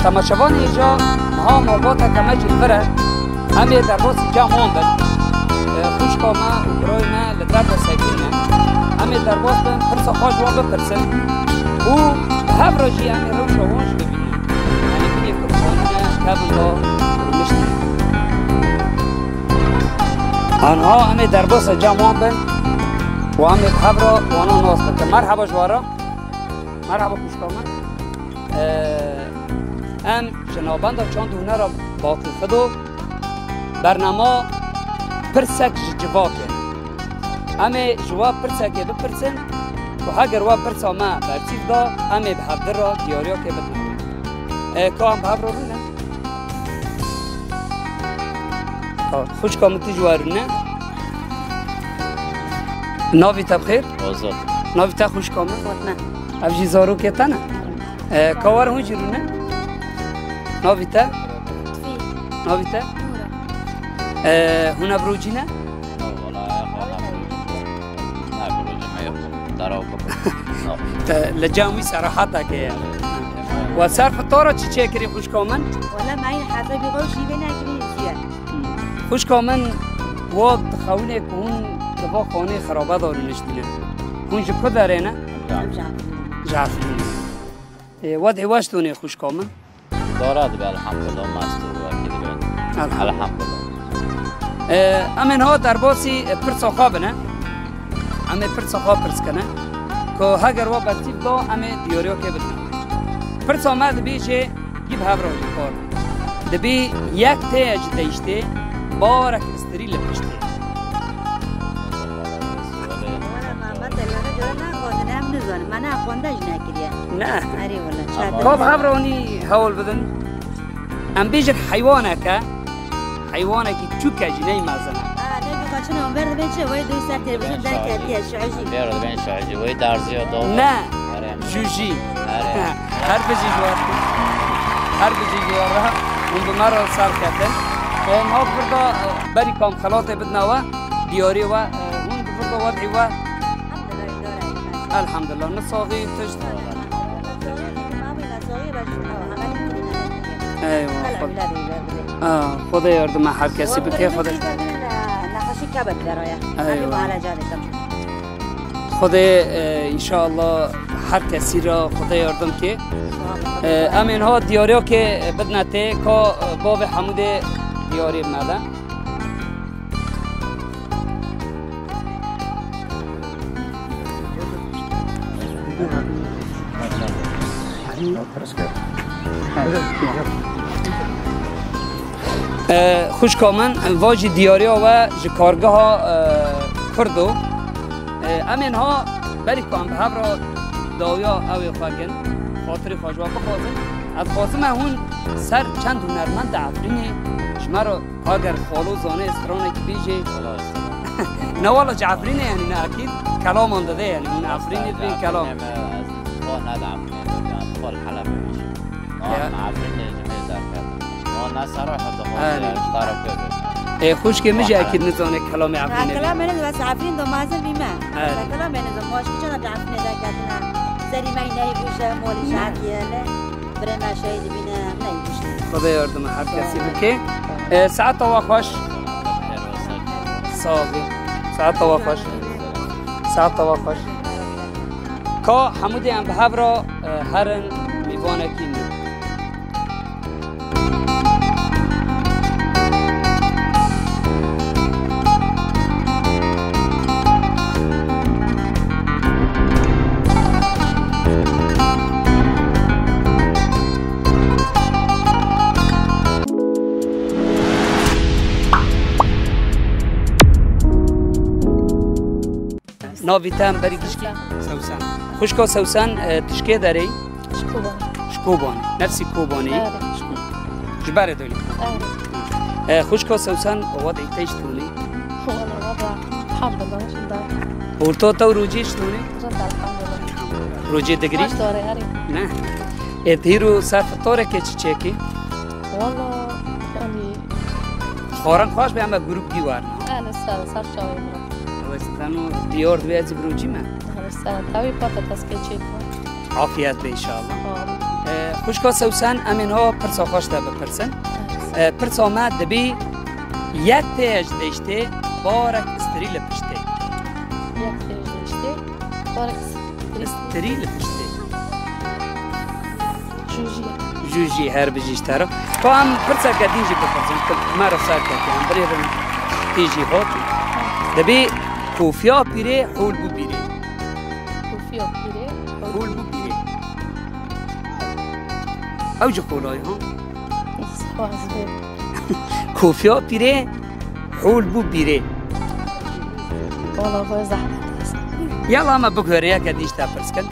تماشاوان اینجا ها موقعات کمج الفره همه در باس جامعان بند خوشکا ما و برای ما لدر با سیکلنا همه در باس بند پرسا خواش وان بپرسن و هف راجی یعنی روش وانش ببینن یعنی بینی کتخانونه کبن دا رمشتن آنها همه در باس جامعان بند و همه هف را وانا ناس بکن مرحبا جوارا مرحبا خوشکا ما ام جنابند چند دونه را باقی خدو برنامه پرسک جواکه همه جواب پرسک بپرسن و اگر واب پرسا ما برچیف دا همه به هفته را دیاریا که بدنامه که هم به هفته رو نه خوش کامتی جوارونه ناوی تبخیر؟ آزاد ناوی تا خوش کامت نه افجی زارو که تا نه کار هون جرونه ناوی تا ناوی تا هون بروجی نه لجامي صراحة كيا وصرف طارة تشي كري خوش كومن ولا معي حتى بيغوشي بينا كريزيا خوش كومن واد خونه كون دفاع خانه خرابه دارو نشتینه كون جبكو دارينا جعفرين واد عواشتوني خوش كومن دارد الحمد لله مستور وكيد بين الحمد لله امن ها در باسی پرسا خوابنه امه پرسا خواب پرس کنه که هگر و برتیب دا امه دیاریا که بدنه پرسا ما دبی چه گیب هفرا کار دبی یک تیج دیشته بارک استریل پشته من اخوندهش نکریه نه اری والله کاب هفرانی حول بدن ام بیجر حیوانه که حیوانه که چوکه جنی مزنه چون اون برد بین چه وای دوی سر تلویزیون در کردیه شعجی برد بین شعجی وای درزی دو نه جوجی هر بجی جوار هر بجی جوار اون به مرا سر کردن ما بردا بری کام خلاطه بدنا و دیاری و اون بردا وضعی و الحمدلله نصاغی تجد ایوه خدا یاردم هر کسی بکه خدا كبد برايا أيوة. على جانبهم خدا انشاءالله هر کسی را خدا یاردم که امین ها دیاریا که بدنا ته که باب حمود دیاری ماده خوش کامن واجی دیاریا و جکارگاه ها کردو امین ها بری کام به هفرا داویا اوی خواهگن خاطر خواجوا بخوازن از خواستم هون سر چند هنرمند عفرینه شما را اگر خالو زانه استرانه که بیجه نه والا جعفرینه یعنی نه اکید کلام آنده یعنی اون عفرینه بین کلام نه عفرینه خال حلبه میشه عفرینه جمعه در کرد نه صراحة خوش که میشه اکید نزانه کلام عفرینه کلام منه بس عفرین دو مازن بیمه کلام منه دو ماش چون عفرینه در کردن سری من نیبوشه مولی شعبیه نه برای ما شاید بینه نیبوشه خدا یاردم هر کسی بکه ساعت تا خوش صافی ساعت تا خوش ساعت تا خوش که حمودی هم به هفرا هرن میوانه کی ناویتام بری کشکی سوسن خوشکا سوسن تشکی داری شکوبانی نفسی کوبانی جبر دولی خوشکا سوسن وضعی تیش تونی الحمد لله شدار ورتو تو روجیش تونی روجی دگری ماش داره هری نه اتهیرو صرف طوره که چی والله يعني خورن خواهش به همه گروپ دیوار انا سر شاوي برا وستانو دیار دوی از بروجی من هذا السنة تاوي باتا تسكيتشي عافیت به انشاءالله خوشکا سوسن امین ها پرسا خواشته بپرسن پرسا ما دبی یک تیج دشته بارک استریل پشته یک تیج داشته بارک استریل پشته جوجی هر بجیشته رو تو هم پرسا گدینجی بپرسن که ما رو سر کنم بری رو تیجی هاتی دبی کوفیا پیره حول بو بیره کوفیا پیره حول بو بیره او جو قولای ها کوفیا پیره حول بو بیره والله باید زحمت است یالا اما بگوره یک دیشته پرس کن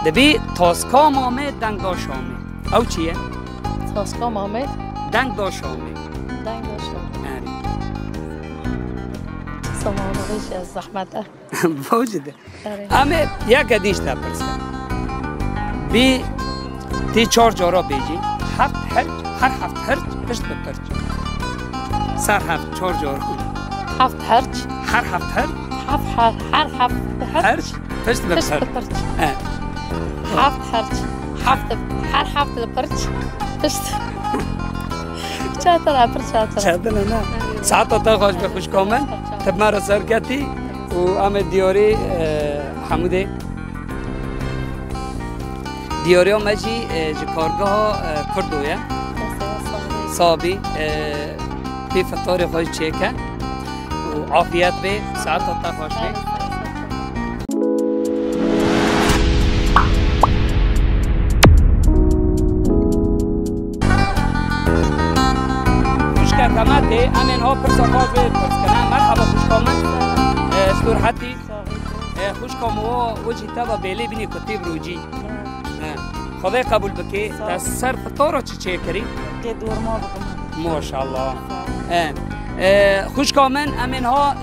دبی تاسکا مامه دنگ دا شامه او چیه؟ تاسکا مامه دنگ دا شامه دنگ داشتم سمانه از زحمت واجده اما یک دیشته پرس کن بی تی 4 جارا بیجی هفت هرچ هر هفت هرچ پشت بپرچ سر هفت 4 جارا هفت هرچ هر هفت هرچ هر هفت هرچ پشت بپرچ هفت هرچ هر هفت لپرچ پشت چهتر پرچ چهتر نه ساعت تا خوش به خوش کامن تب مرا سر کتی و ام دیاری حموده دیاری مجی کارگاه کردویه صابی بی فطار خوش چیکه و عافیت به ساعت تا خوش به كماتي امين هو برسا خوش به پرس کنم مرحبا خوش کامن استور حتی خوش کام و وجه تبا بیلی بینی کتیب روجی خدای قبول بکی تا سر فطورا چی کری؟ که دور ما بکنم ماشاءالله خوش کامن امین ها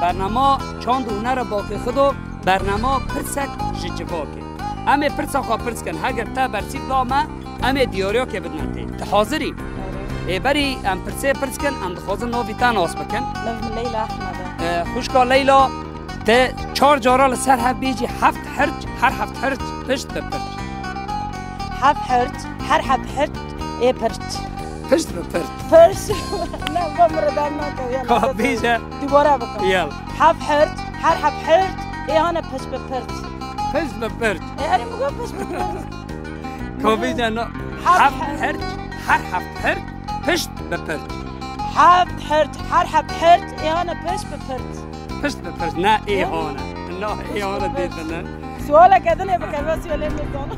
برنامه چاند و نر باقی خودو برنامه پرسک جواکه امه پرسا خواه پرس کن اگر تا برسید لامه امه دیاریا که بدنته تا حاضری؟ بری ام پرسه پرس کن ام دخوازن نو ویتان آس بکن نظم لیلا احمد خوشکا لیلا ته 4 جارا لسر هف بیجی هفت هرچ هر هفت هرچ پشت بپرچ هف هرت هر هف هرت ای پرت پشت بپرچ پرس نه بمردان نکو که بیجه دوباره بکن یال هف هرت هر هف هرت ای هانه پشت بپرت پشت بپرچ ای هری مگو پشت بپرت که بیجه نه هفت هرچ هر هفت هرچ پشت بپرچ هفت هرت هر هفت هرت ای هانه پشت بپرت پشت بپرچ نه ای هانه نه ای هانه دیده نه سوالا کدنه بکن سوالا میدانه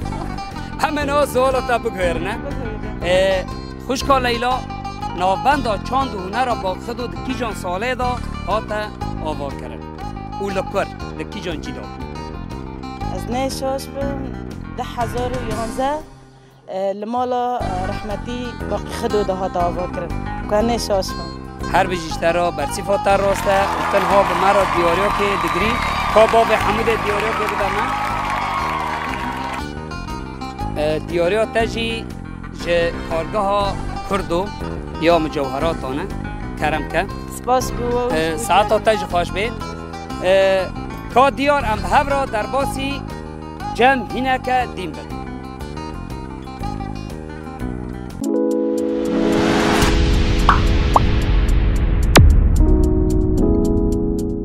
همه نه سوالا تا بگویر نه خوشکا لیلا نوبندا چاند و هنر را با خود دکی جان ساله دا هاتا آوا کرد او لکر دکی جان جی دا از نیشاش بم 10,011 لمالا رحمتی باقی خدو ده هاتا آوا کرد که نیشاش بم هر بجیشتر را برسی فاتر راسته و تنها به مرا دیاریا که دگری که باب حمود دیاریا که بده من دیاریا تجی جه کارگاه کردو یا مجوهراتانه کرم که سپاس بو ساعتا تجی خوش بید که دیار ام به را در باسی جمع هینه که دیم بد